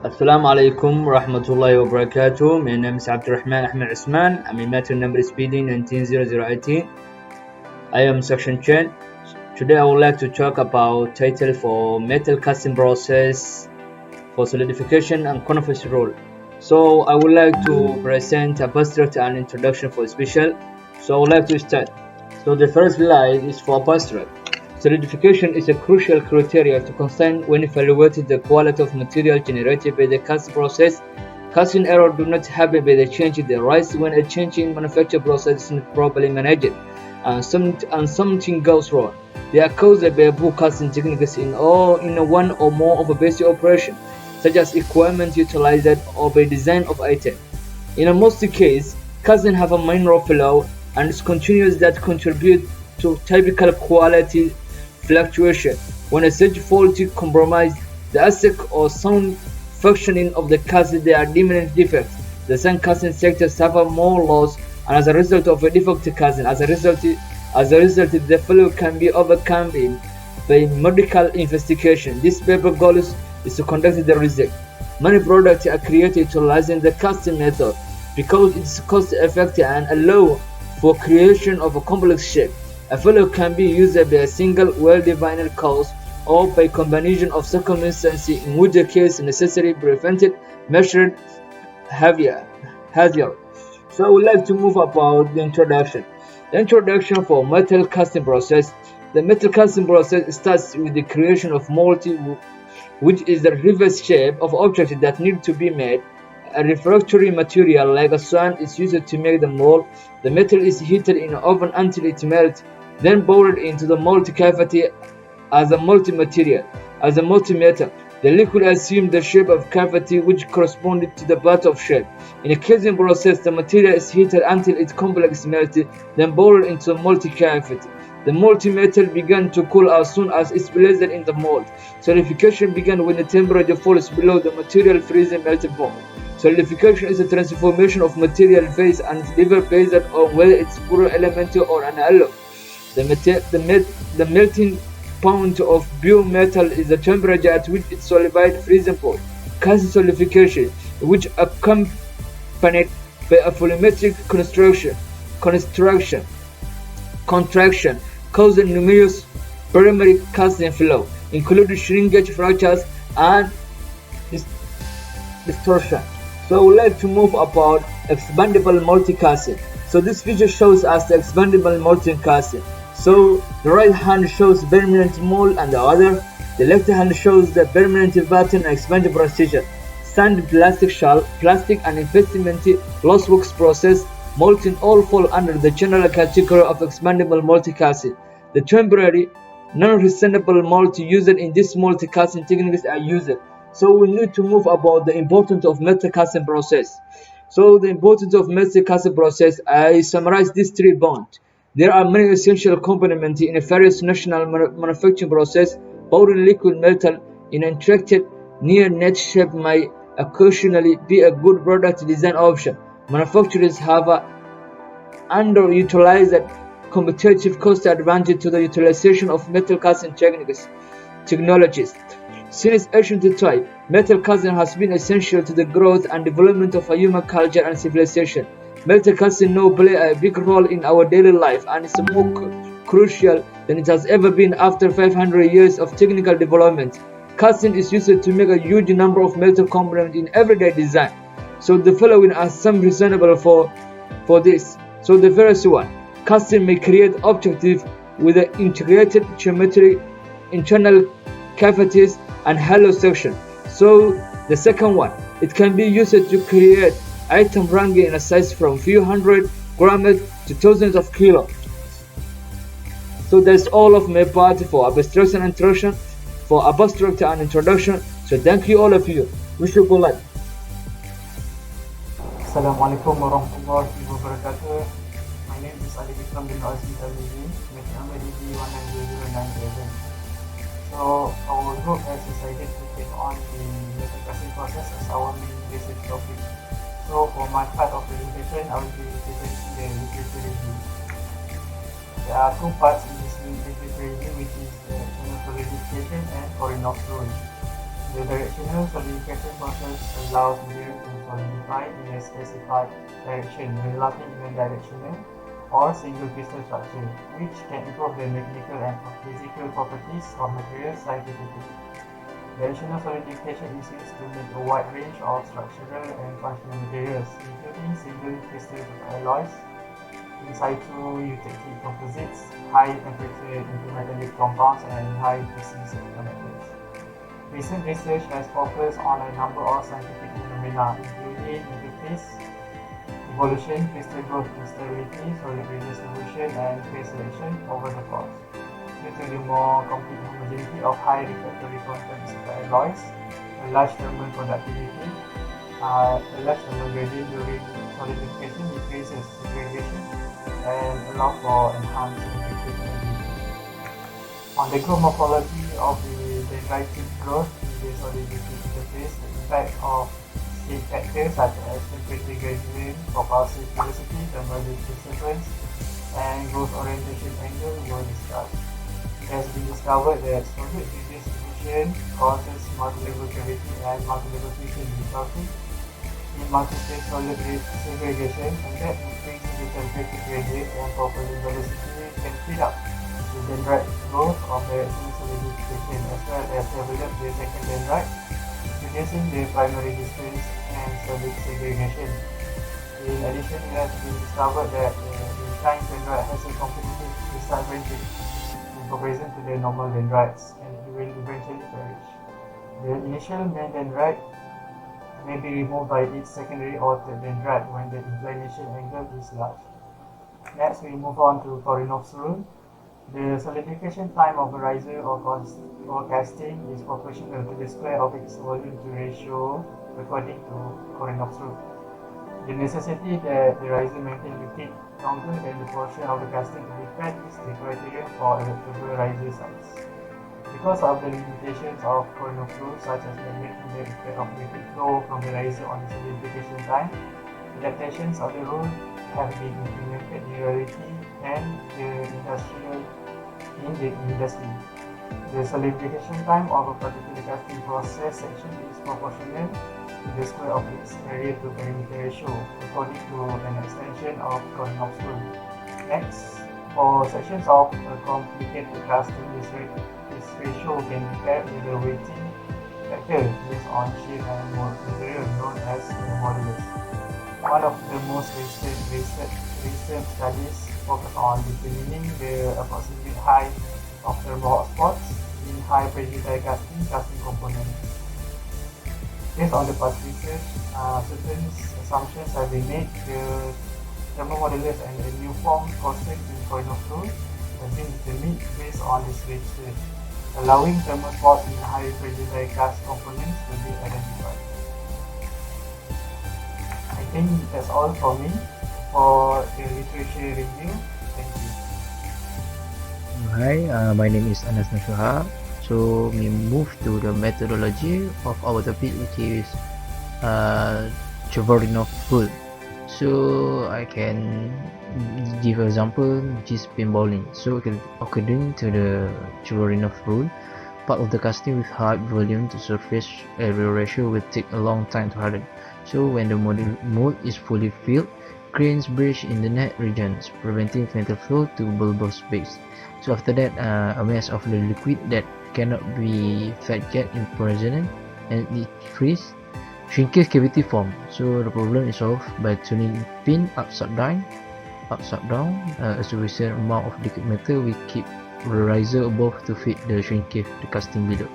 Assalamu alaikum rahmatullahi wa barakatuh. My name is Abdurrahman Ahmed Usman. My matter number is PD 190018. I am section 10. Today I would like to talk about title for metal casting process for solidification and convex roll. So I would like to present abstract and introduction for special. So I would like to start. So the first slide is for abstract. Solidification is a crucial criteria to consider when evaluating the quality of material generated by the casting process. Casting error do not happen by the change in the rise when a change in manufacture process is not properly managed and something goes wrong. They are caused by poor casting techniques in one or more of a basic operation, such as equipment utilized or by design of item. In most cases, casting have a minor flaw and is continuous that contribute to typical quality fluctuation. When such fault compromise the aesthetic or sound functioning of the casting, there are deemed defects. The same casting sector suffer more loss, and as a result of a defective casting, as a result, the failure can be overcome by medical investigation. This paper goal is to conduct the research. Many products are created utilizing the casting method because it is cost effective and allow for creation of a complex shape. A failure can be used by a single well-defined cause or by combination of circumstances in which the case necessary prevented measured heavier. So I would like to move about the introduction. The introduction for metal casting process. The metal casting process starts with the creation of mold, which is the reverse shape of objects that need to be made. A refractory material like a sand is used to make the mold. The metal is heated in an oven until it melts, then poured into the mold cavity as a multi-metal. The liquid assumes the shape of cavity which corresponds to the part of shape. In a casing process, the material is heated until it completely melts, then poured into the mold cavity. The multi-metal began to cool as soon as it's placed in the mold. Solidification begins when the temperature falls below the material freezing melting point. Solidification is a transformation of material phase and is never based on whether it's pure elemental or an alloy. The melting point of pure metal is the temperature at which it solidified freezing point. Casting solidification, which accompanied by a volumetric contraction, causing numerous primary casting flow, including shrinkage, fractures, and distortion. So I would like to move about expandable multi-casting. So this figure shows us the expandable multi-casting. So the right hand shows permanent mold and the left hand shows the permanent pattern and expanded precision. Sand, plastic shell, plastic and investment loss works process, molting all fall under the general category of expandable multi-casting. The temporary, non-resendable mold used in this multi-casting techniques are used. So we need to move about the importance of metal casting process. So the importance of metal casting process, I summarize these 3 points. There are many essential components in a various national manufacturing process. Pouring liquid metal in an intricate near net shape may occasionally be a good product design option. Manufacturers have underutilized competitive cost advantage to the utilization of metal casting technologies. Since ancient time, metal casting has been essential to the growth and development of a human culture and civilization. Metal casting now plays a big role in our daily life and is more crucial than it has ever been after 500 years of technical development. Casting is used to make a huge number of metal components in everyday design. So the following are some reasonable for this. So the first one, casting may create objects with an integrated geometry, internal cavities and hollow section. So the second one, it can be used to create items ranging in a size from few hundred grams to thousands of kilos. So that's all of my part for abstract and introduction. So thank you all of you. Wish you good luck. Assalamualaikum warahmatullahi wabarakatuh. My name is Ali Vikram bin Azmi Al-Mizin, making number DD190097. So our group has decided to take on the metal casting process as our main research topic. So for my part of the presentation, I will be presenting the literature review. There are 2 parts in this literature review, which is the chemical solidification and Korinoff's rule. The directional solidification process allows material to solidify in a specified direction, resulting in a directional or single crystal structure, which can improve the mechanical and physical properties of materials scientifically. Directional solidification is used to make a wide range of structural and functional materials, including single crystal alloys, in situ eutectic composites, high temperature intermetallic compounds, and high precision metals. Recent research has focused on a number of scientific phenomena, including interface, evolution, crystal growth instability, solid radius evolution, and phase selection over the course. Due to the more complete homogeneity of high refractory content alloys, a large thermal conductivity, a large thermal gradient during solidification decreases segregation and allow for enhanced integration ability. On the growth morphology of the dendritic growth in the solidification interface, the impact of shape factors such as temperature gradient, propulsive velocity, thermal disturbance, and growth orientation angle were discussed. It has been discovered that solid redistribution causes multi-level cavity and multi-level fusion, resulting in multi-stage solid segregation, and that increasing the temperature gradient and propulsive velocity can speed up the dendrite growth of directional solidification, as well as develop the second dendrite, reducing the primary distance and solid segregation. In addition, it has been discovered that the inclined dendrite has a competitive disadvantage in comparison to the normal dendrites, and it will eventually perish. The initial main dendrite may be removed by its secondary or third dendrite when the inclination angle is large. Next, we move on to Koronov's rule. The solidification time of a riser or casting is proportional to the square of its volume to ratio according to Koronov's rule. The necessity that the riser maintain repeat longer than the portion of the casting to be fed is the criterion for adaptable riser size. Because of the limitations of Koronov's rule, such as neglecting the effect of liquid flow from the riser on the solidification time, adaptations of the rule have been implemented in reality and in the industry. The solidification time of a particular casting process section is proportional to the square of its area to perimeter ratio, according to an extension of Koronov's rule. Next, for sections of a complicated casting, this ratio can be paired with a weighting factor based on shape and material known as the modulus. One of the most recent studies focus on determining the approximate height of thermal hotspots in high pressure die casting components. Based on the past research, certain assumptions have been made. The thermal modulus and the new form constant in Koronov's rule have been determined based on this research, allowing thermal spots in high pressure die cast components to be identified. I think that's all for me for the literature review. Thank you. Hi, my name is Anas Nashuha. So we move to the methodology of our topic, which is Chevrionov rule. So I can give an example, which is pinballing. So according to the Chevrionov rule, part of the casting with high volume to surface area ratio will take a long time to harden. So when the mold is fully filled, grains breach in the net regions, preventing metal flow to bulbous base. So after that, a mass of the liquid that cannot be fed yet in present, and it freeze, shrinkage cavity form. So the problem is solved by turning pin upside down. As a result amount of liquid metal, we keep the riser above to fit the shrinkage, the casting below.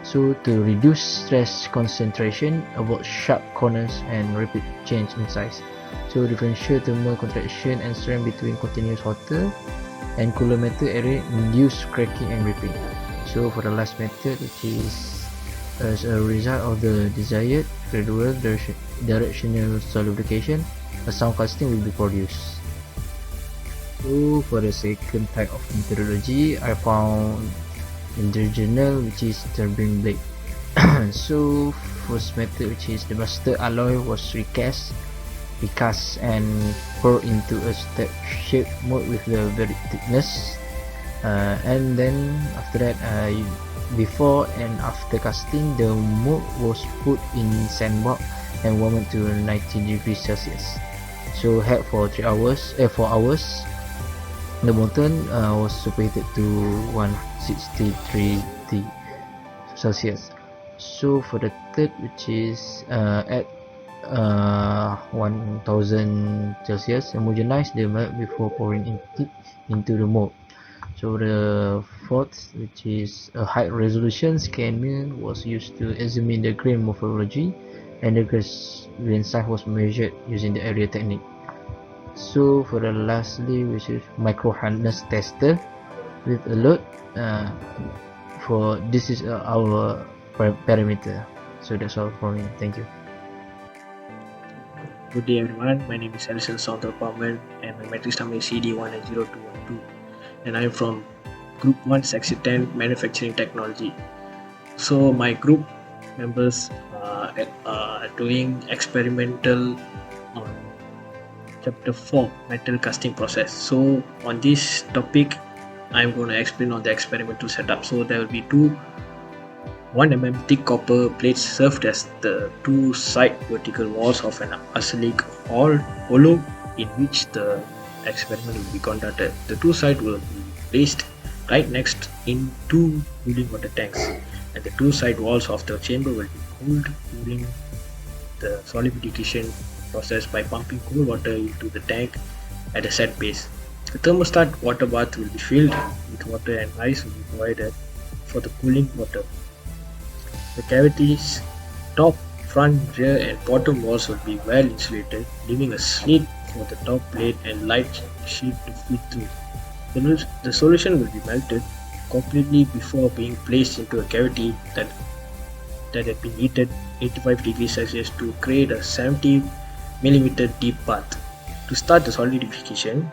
So to reduce stress concentration, avoid sharp corners and rapid change in size. So differential thermal contraction and strength between continuous water and cooler metal area induce cracking and ripping. So for the last method, which is as a result of the desired gradual directional solidification, a sound casting will be produced. So for the second type of methodology, I found in the journal, which is turbine blade. So first method, which is the master alloy was recast and poured into a step shaped mold with the very thickness And then after that, before and after casting, the mold was put in sandbox and warmed to 90 degrees Celsius. So held for 4 hours. The molten was superheated to 163 degrees Celsius. So for the third, which is at 1000 Celsius, homogenize the milk before pouring it into the mold. So the fourth, which is a high resolution scanner, was used to examine the grain morphology, and the grain size was measured using the area technique. So for the lastly, which is micro hardness tester with a load, for this is our parameter. So that's all for me. Thank you. Good day everyone, my name is Alison Saundra Palmer and my matrix number is CD10212 and I am from Group 1 Section 10 Manufacturing Technology. So my group members are doing experimental on chapter 4 metal casting process. So on this topic I am going to explain on the experimental setup. So there will be two 1 mm thick copper plates served as the two side vertical walls of an acyclic hollow in which the experiment will be conducted. The two sides will be placed right next in two cooling water tanks, and the two side walls of the chamber will be cooled during the solidification process by pumping cool water into the tank at a set pace. The thermostat water bath will be filled with water and ice will be provided for the cooling water. The cavities, top, front, rear and bottom walls will be well insulated, leaving a slit for the top plate and light sheet to feed through. The solution will be melted completely before being placed into a cavity that had been heated 85 degrees Celsius to create a 70 mm deep bath. To start the solidification,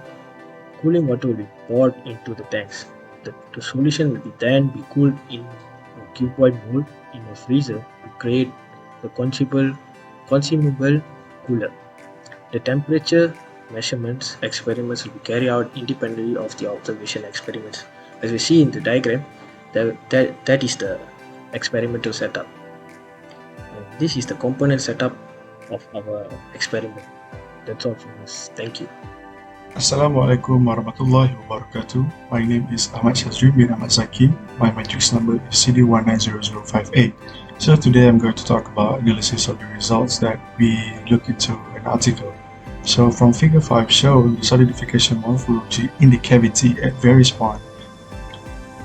cooling water will be poured into the tanks. The solution will then be cooled in a cuboid mold in a freezer to create the consumable cooler. The temperature measurements experiments will be carried out independently of the observation experiments. As we see in the diagram, that is the experimental setup. And this is the component setup of our experiment. That's all from us. Thank you. Assalamualaikum warahmatullahi wabarakatuh. My name is Ahmad Shazri bin Ahmad Zaki. My matrix number is CD190058. So today I'm going to talk about analysis of the results that we look into an article. So from figure 5 shows the solidification morphology in the cavity at various points.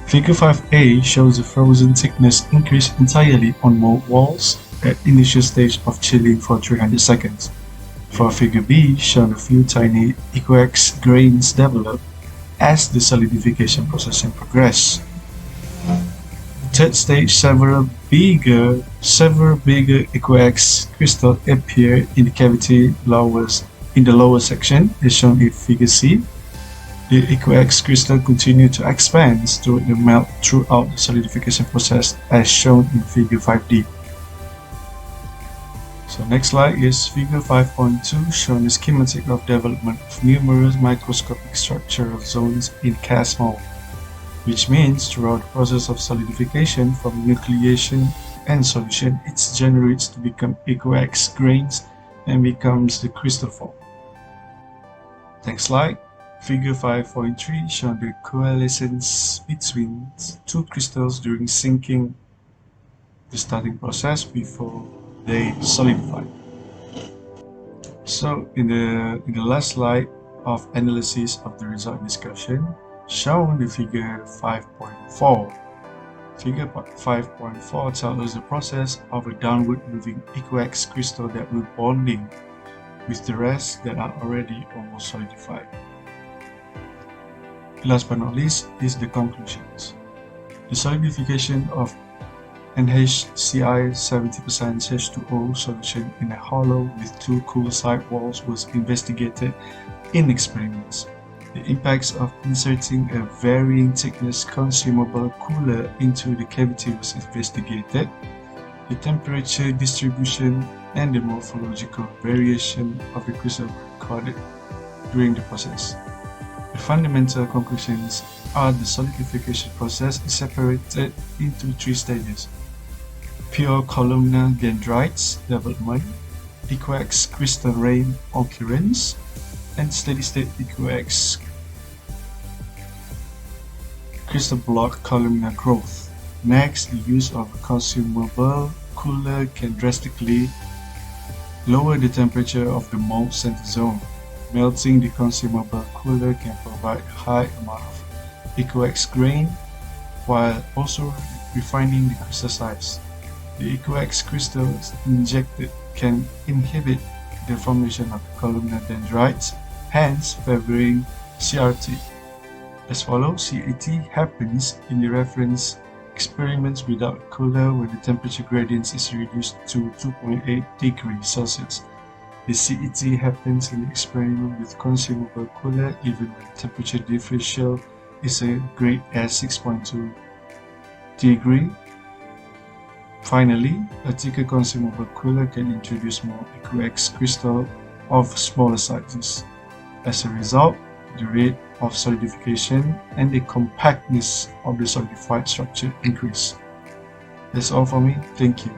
Figure 5a shows the frozen thickness increase entirely on mold walls at initial stage of chilling for 300 seconds. For figure B, shown a few tiny equax grains develop as the solidification process progresses. Third stage, several bigger equax crystals appear in the cavity in the lower section, as shown in figure C. The equax crystal continue to expand during the melt throughout the solidification process, as shown in figure 5D. So next slide is figure 5.2, showing a schematic of development of numerous microscopic structural zones in cast mold, which means throughout the process of solidification from nucleation and solution, it generates to become equax grains and becomes the crystal form. Next slide, figure 5.3, showing the coalescence between two crystals during sinking the starting process before they solidify. So in the last slide of analysis of the result discussion, shown the figure 5.4. Figure 5.4 tells us the process of a downward moving equax crystal that will bonding with the rest that are already almost solidified. Last but not least is the conclusions. The solidification of NHCl 70% H2O solution in a hollow with two cool side walls was investigated in experiments. The impacts of inserting a varying thickness consumable cooler into the cavity was investigated. The temperature distribution and the morphological variation of the crystal were recorded during the process. The fundamental conclusions are the solidification process is separated into 3 stages: pure columnar dendrites development, equiax crystal rain occurrence, and steady-state equiax crystal block columnar growth. Next, the use of a consumable cooler can drastically lower the temperature of the mold center zone. Melting the consumable cooler can provide a high amount of equiax grain while also refining the crystal size. The equiax crystals injected can inhibit the formation of columnar dendrites, hence favoring CRT. As follows, CAT happens in the reference experiments without a cooler when the temperature gradient is reduced to 2.8 degrees Celsius. The CET happens in the experiment with consumable cooler even when the temperature differential is a grade as 6.2 degree. Finally, a thicker consumable cooler can introduce more equiax crystal of smaller sizes. As a result, the rate of solidification and the compactness of the solidified structure increase. That's all for me. Thank you.